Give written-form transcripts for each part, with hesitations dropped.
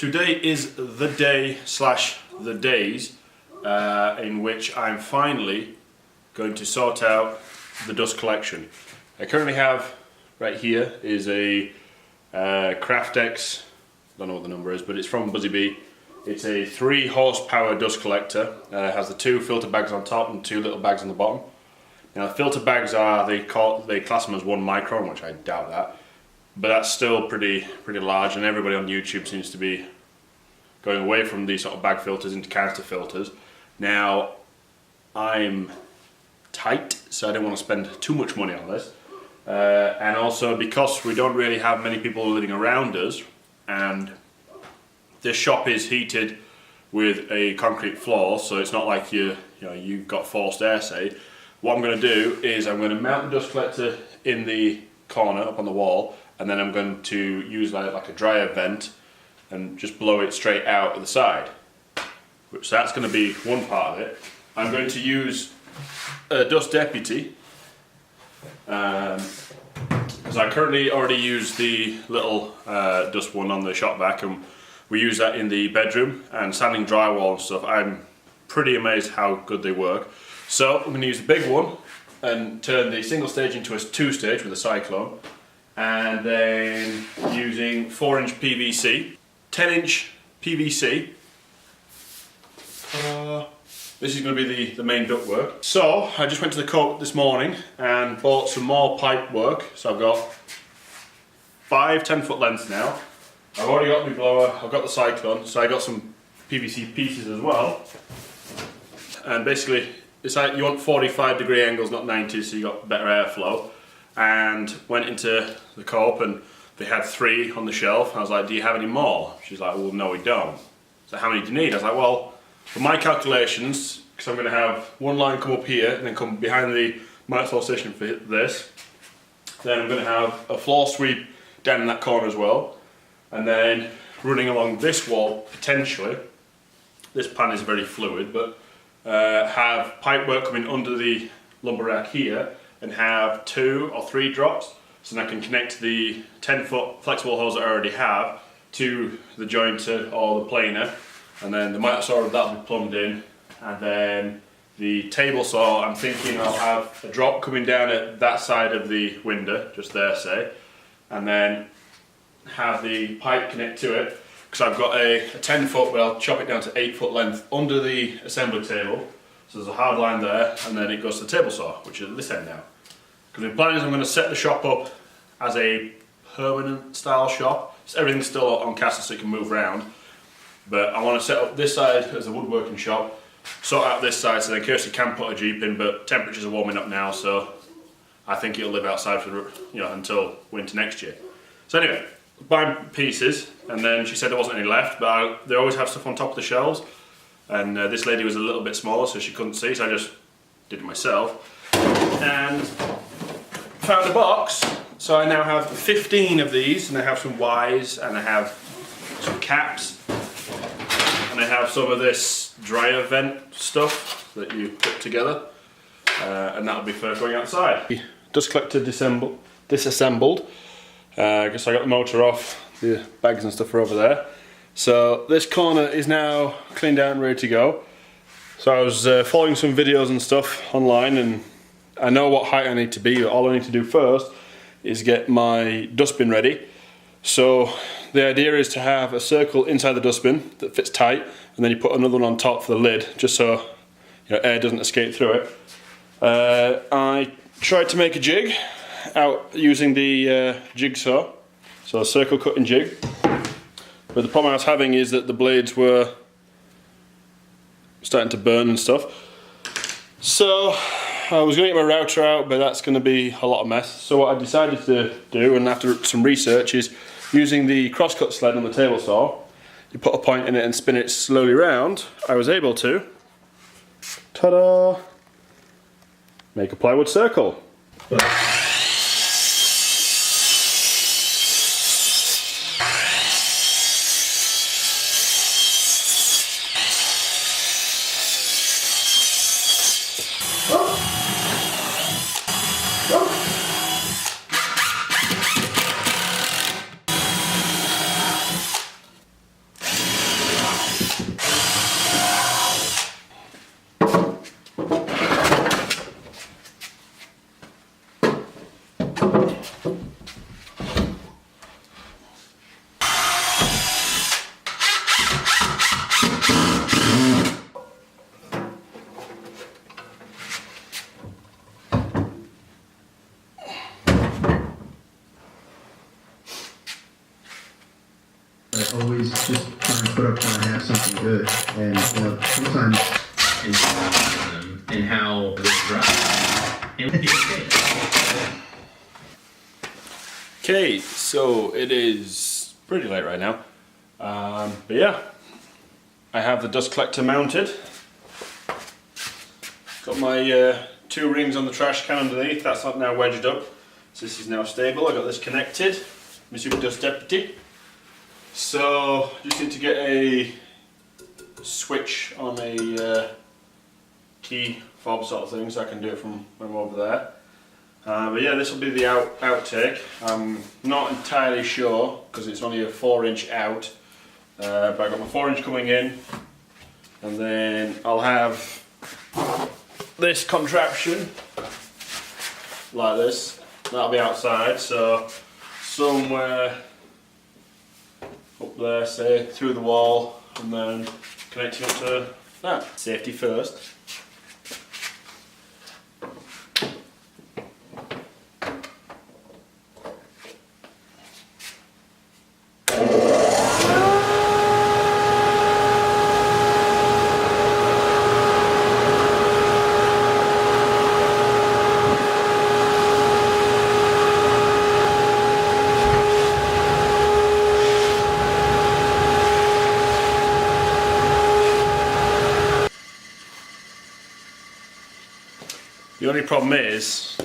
Today is the day slash the days in which I'm finally going to sort out the dust collection. I currently have, right here, is a Craftex, don't know what the number is, but it's from Buzzy Bee. It's a 3 horsepower dust collector. It has the 2 filter bags on top and 2 little bags on the bottom. Now the filter bags are, they class them as 1 micron, which I doubt that. But that's still pretty large, and everybody on YouTube seems to be going away from these sort of bag filters into canister filters. Now, I'm tight, so I don't want to spend too much money on this. And also because we don't really have many people living around us, and this shop is heated with a concrete floor, so it's not like you've got forced air, say. What I'm going to do is I'm going to mount the dust collector in the corner up on the wall, and then I'm going to use like a dryer vent and just blow it straight out of the side. So that's going to be one part of it. I'm going to use a dust deputy because I currently already use the little dust one on the shop vac, and we use that in the bedroom and sanding drywall and stuff. I'm pretty amazed how good they work. So I'm going to use the big one and turn the single stage into a 2-stage with a cyclone, and then using 4-inch PVC, 10-inch PVC. This is going to be the main ductwork. So I just went to the coat this morning and bought some more pipe work. So I've got 5 10-foot lengths now. I've already got my blower, I've got the cyclone, so I got some PVC pieces as well. And basically, it's like you want 45-degree angles, not 90, so you got better airflow. And went into the co-op and they had 3 on the shelf. I was like, do you have any more? She's like, well, no, we don't. So how many do you need? I was like, well, for my calculations, because I'm going to have one line come up here and then come behind the mic floor station for this. Then I'm going to have a floor sweep down in that corner as well. And then running along this wall, potentially, this pan is very fluid, but have pipe work coming under the lumber rack here, and have 2 or 3 drops, so then I can connect the 10-foot flexible hose that I already have to the jointer or the planer, and then the miter saw that'll be plumbed in, and then the table saw, I'm thinking I'll have a drop coming down at that side of the window, just there say, and then have the pipe connect to it, because I've got a 10-foot, but I'll chop it down to 8-foot length under the assembly table. So there's a hard line there, and then it goes to the table saw, which is at this end now. Because my plan is I'm going to set the shop up as a permanent style shop. So everything's still on caster so it can move around. But I want to set up this side as a woodworking shop, sort out this side so then Kirsty can put a Jeep in, but temperatures are warming up now, so I think it'll live outside for until winter next year. So anyway, buying pieces, and then she said there wasn't any left, but they always have stuff on top of the shelves. And this lady was a little bit smaller, so she couldn't see, so I just did it myself. And found a box, so I now have 15 of these, and I have some Ys, and I have some caps, and I have some of this dryer vent stuff that you put together, and that'll be for going outside. Dust collector disassembled. I guess I got the motor off, the bags and stuff are over there. So this corner is now cleaned out and ready to go. So I was following some videos and stuff online, and I know what height I need to be, but all I need to do first is get my dustbin ready. So the idea is to have a circle inside the dustbin that fits tight, and then you put another one on top for the lid, just so air doesn't escape through it. I tried to make a jig out using the jigsaw, so a circle cutting jig. But the problem I was having is that the blades were starting to burn and stuff. So I was going to get my router out, but that's going to be a lot of mess. So what I decided to do, and after some research, is using the crosscut sled on the table saw. You put a point in it and spin it slowly round. I was able to, ta-da, make a plywood circle. good. And you know, sometimes and how they drive. And okay, so it is pretty late right now. But yeah, I have the dust collector mounted. Got my 2 rings on the trash can underneath. That's not now wedged up, so this is now stable. I got this connected. My Super Dust Deputy. So just need to get a switch on a key fob sort of thing, so I can do it from when I'm over there. But yeah, this will be the outtake. I'm not entirely sure because it's only a 4-inch out, but I got my 4-inch coming in, and then I'll have this contraption like this. That'll be outside, so somewhere up there, say through the wall, and then connecting up to that. Safety first. The only problem is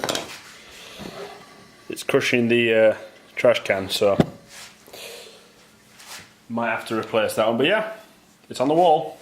it's crushing the trash can, so might have to replace that one. But yeah, it's on the wall.